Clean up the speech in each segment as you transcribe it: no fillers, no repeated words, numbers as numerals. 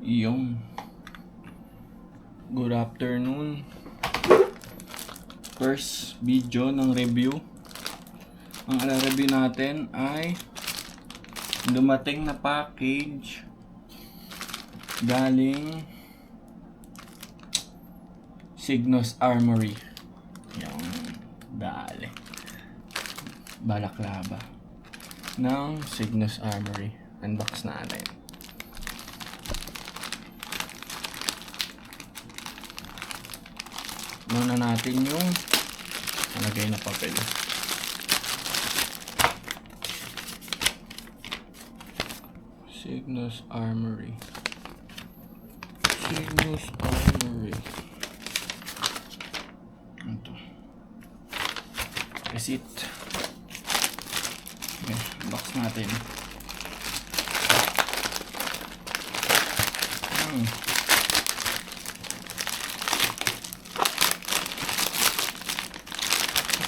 Yung good afternoon. First video ng review. Ang review natin ay dumating na package galing Signos Armory. Yung dali balaklava ng Signos Armory. Unbox natin. Muna natin yung nalagay na papel. Signos Armory. Signos Armory. Ito. Receipt. Okay, box natin.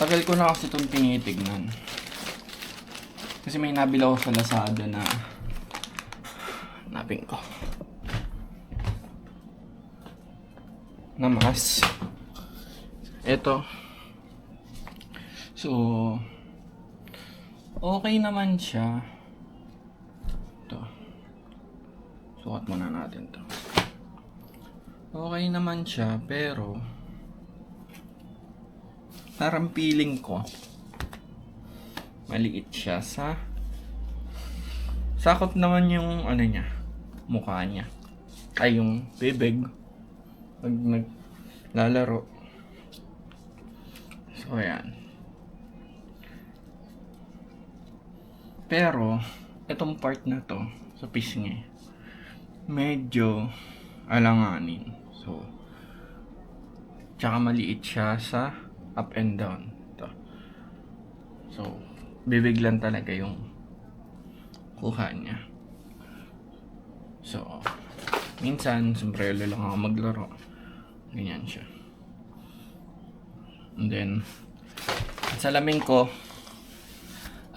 Tagal ko na kasi itong tinitignan. Kasi may nabila ko sa Lazada na hanapin ko. Na mask. Ito. So, okay naman siya. Ito. Sukat muna natin to. Okay naman siya, pero parang feeling ko maliit siya sa sakop naman yung ano niya, mukha niya. Ay, yung bibig pag naglalaro. So, ayan. Pero itong part na to sa pisngi medyo alanganin. So, tsaka maliit siya sa up and down. Ito. So, bibig lang talaga yung kuha niya. So, minsan, sombrero lang ako maglaro. Ganyan siya. And then, salamin ko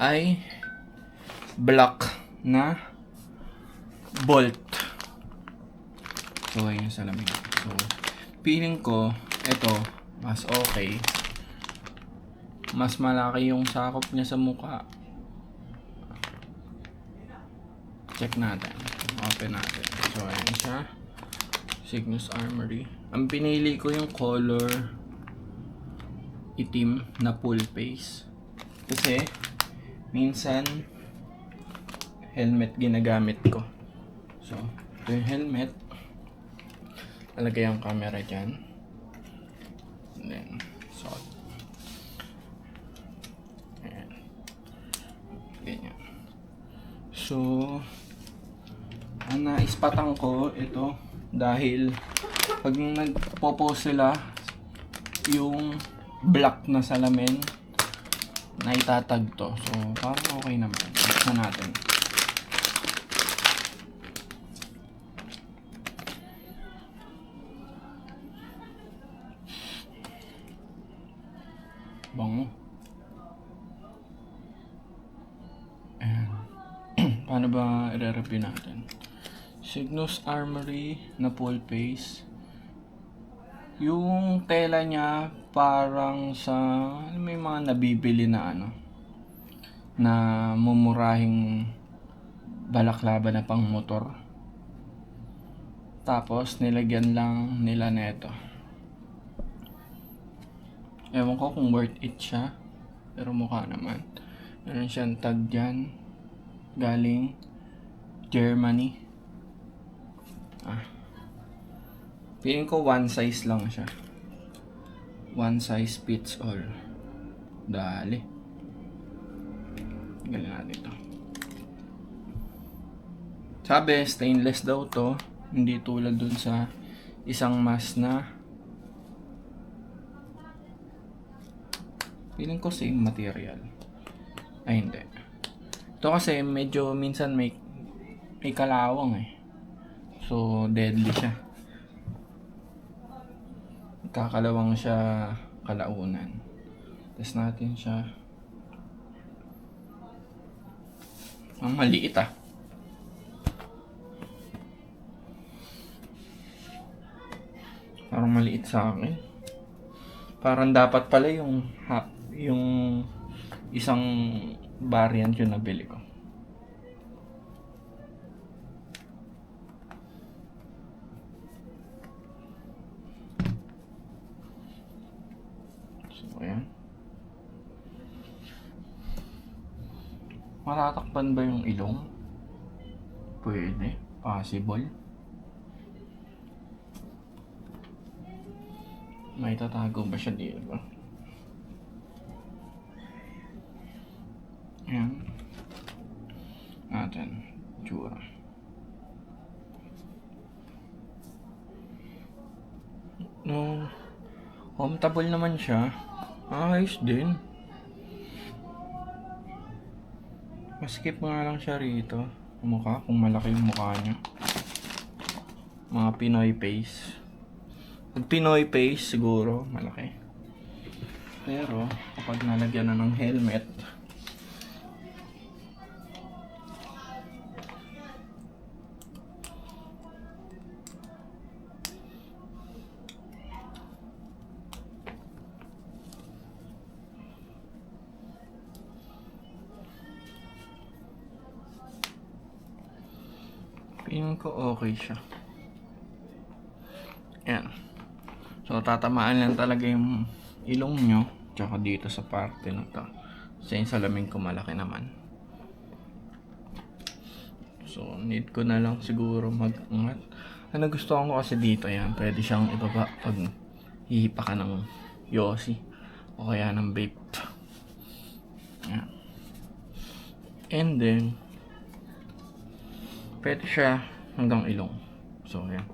ay black na bolt. So, ayun yung salamin. So, feeling ko, ito, mas okay. Mas malaki yung sakop niya sa mukha. Check natin. Open natin. So, ayan siya. Signos Armory. Ang pinili ko yung color itim na full face. Kasi, minsan, helmet ginagamit ko. So, ito yung helmet. Talagay ang camera dyan. And then, so, ayan. Ganyan. So, ang naispatan ko ito dahil pag nagpo-post sila yung black na salamin na itatag to. So, parang okay naman. Buksan natin. Bango. Ayan. Paano ba i-review natin? Signos Armory na full face. Yung tela niya parang sa may mga nabibili na ano na mumurahing balaklava na pang motor. Tapos nilagyan lang nila neto. Ewan ko kung worth it siya, pero mukha naman. Meron siyang tag dyan galing Germany. Feeling ko one size lang siya. One size fits all. Dali. Galing natin ito. Sabi, stainless daw to. Hindi tulad dun sa isang mask na feeling ko same material. Ay, hindi. Ito kasi medyo minsan may kalawang eh. So, deadly siya. Kakalawang siya kalaunan. Test natin siya. Ang maliit ah. parang maliit sa akin. Parang dapat pala yung isang variant yung nabili ko. So, ayan. Matatakpan ba yung ilong? Pwede. Possible. May tatago ba siya dito? Ayan. Natin. Tsura. No. Comfortable naman siya. Ayos din. Maskip nga lang siya rito. Mukha, kung malaki yung mukha niya. Mga Pinoy face. Pag Pinoy face, siguro malaki. Pero, kapag nalagyan na ng helmet, feeling ko okay siya. Ayan. So, tatamaan lang talaga yung ilong nyo. Tsaka dito sa parte na to. Kasi yung salamin ko malaki naman. So, need ko na lang siguro mag-angat. Ang nagustuhan ko kasi dito, yan. Pwede siyang ibaba pag hihipa ka ng yosi. O kaya ng vape. Ayan. And then, pwede siya hanggang ilong. So, ayan.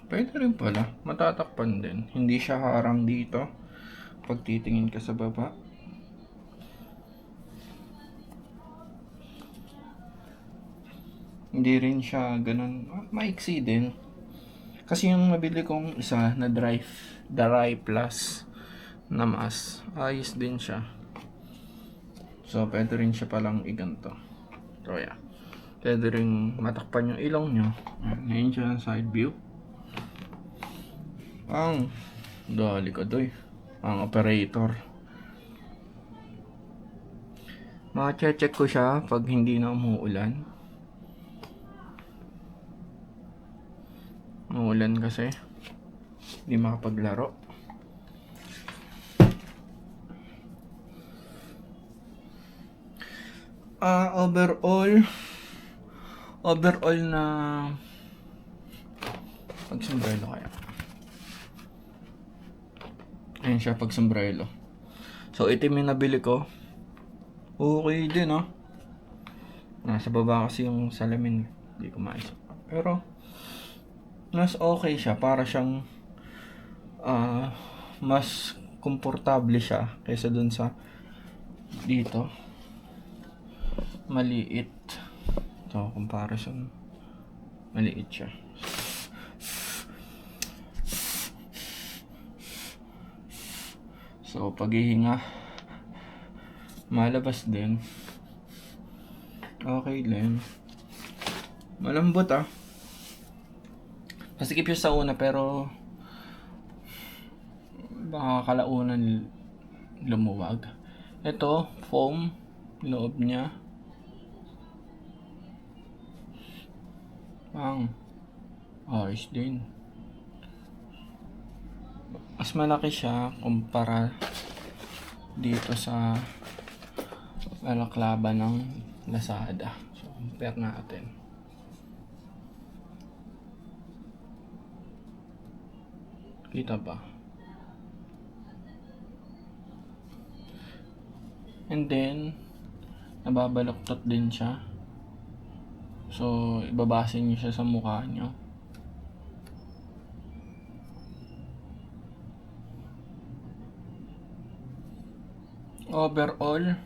Pwede rin pala. Matatakpan din. Hindi siya harang dito. Pag titingin ka sa baba. Hindi rin siya ganun. Maiksi din. Kasi yung nabili kong isa na Dry Plus na mas. Ayos din siya. So, pwede rin siya palang iganto. So, yeah. Pwede rin matakpan yung ilong nyo. Ngayon siya ang side view. Ang dali ka doy. Ang operator. Maka-check ko siya pag hindi na umuulan. Umuulan kasi. Hindi makapaglaro. Overall na pag sombrero kaya. Ayan siya pag sombrero. So itim yung nabili ko. Okay din Nasa baba kasi yung salamin. Hindi ko maisip. Pero mas okay siya. Para siyang mas komportable siya kaysa dun sa dito. Maliit. So comparison. Maliit siya. So, paghihinga, malabas din. Okay din. Malambot Masikip yung sa una pero baka kalaunan lumuwag. Ito, foam, loob niya. Ayos din. Mas malaki siya kumpara dito sa balaklava ng Lazada. So, compare natin. Kita ba? And then, nababaluktot din siya. So, ibabase niyo siya sa mukha niyo. Overall,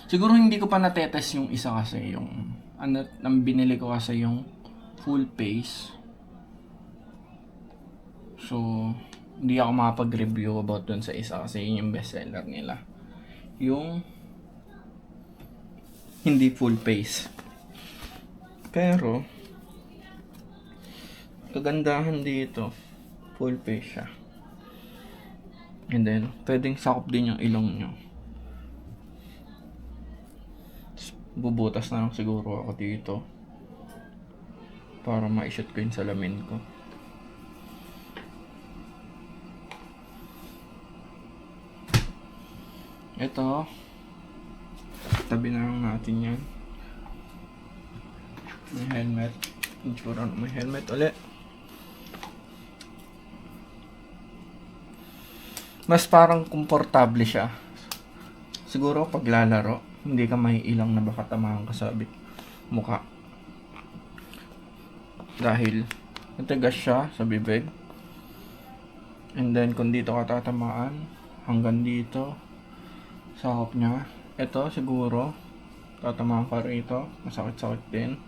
siguro hindi ko pa natetest yung isa kasi yung ang binili ko kasi yung full face. So, hindi ako makapag-review about dun sa isa kasi yun yung bestseller nila. Yung hindi full face. Pero, kagandahan dito, full face siya. And then, pwedeng sakop din yung ilong nyo. Bubutas na lang siguro ako dito para ma-shoot ko yung salamin ko. Ito, tabi na lang natin yan. May helmet. Ensure na may helmet ulit. Mas parang komportable siya. Siguro paglalaro, hindi ka maiilang na baka tamahan ka sa mukha. Dahil matigas siya sa bibig. And then kung dito ka tatamaan, hanggang dito, sakop niya. Ito siguro, tatamaan ka rito, masakit-sakit din.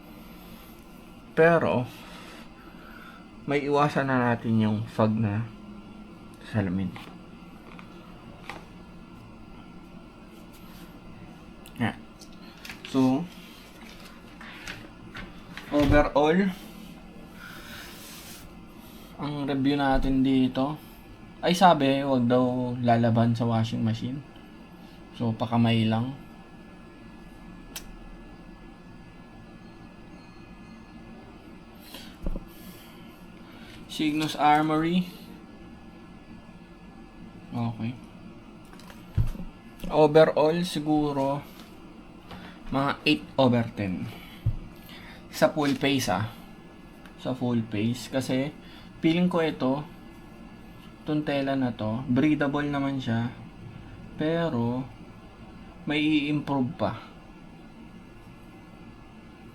Pero, may iwasan na natin yung fog na salamin. Yeah. So, overall, ang review natin dito, ay sabi, wag daw lalaban sa washing machine. So, pakamay lang. Cygnus Armory. Okay. Overall, siguro, mga 8/10. Sa full face Sa full face. Kasi, feeling ko itong tela na to, breathable naman siya. Pero, may i-improve pa.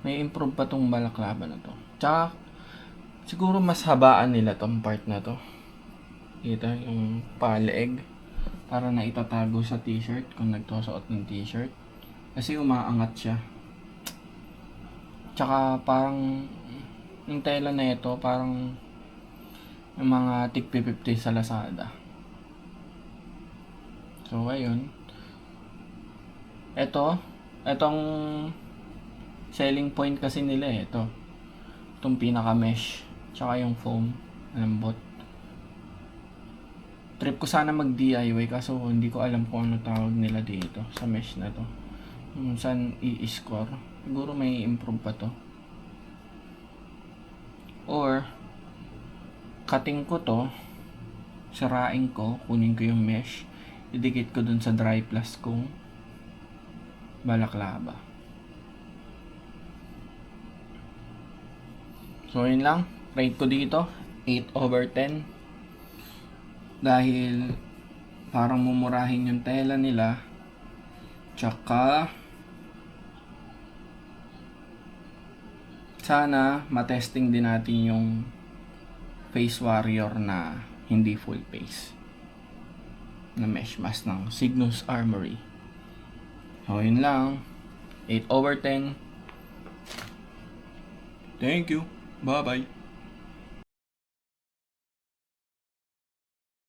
May improve pa tong balaklava na to. Tsaka, siguro mas habaan nila tong part na to. Ito yung paleeg. Para na itatago sa t-shirt kung nagsusuot ng t-shirt. Kasi umaangat siya. Tsaka parang yung tela na ito parang yung mga tig 50 sa Lazada. So ayun. Itong selling point kasi nila ito. Itong pinaka mesh. Tsaka yung foam. Lambot. Trip ko sana mag DIY kaso hindi ko alam kung ano tawag nila dito sa mesh na to. Saan i-score. Siguro may improve pa to. Or cutting ko to, sirain ko, kunin ko yung mesh, idikit ko dun sa dry plus kong balaklava. So yun lang, rate ko dito 8/10 dahil parang mumurahin yung tela nila, tsaka sana matesting din natin yung Face Warrior na hindi full face na mesh mask ng Cygnus Armory. So yun lang, 8/10. Thank you, bye bye.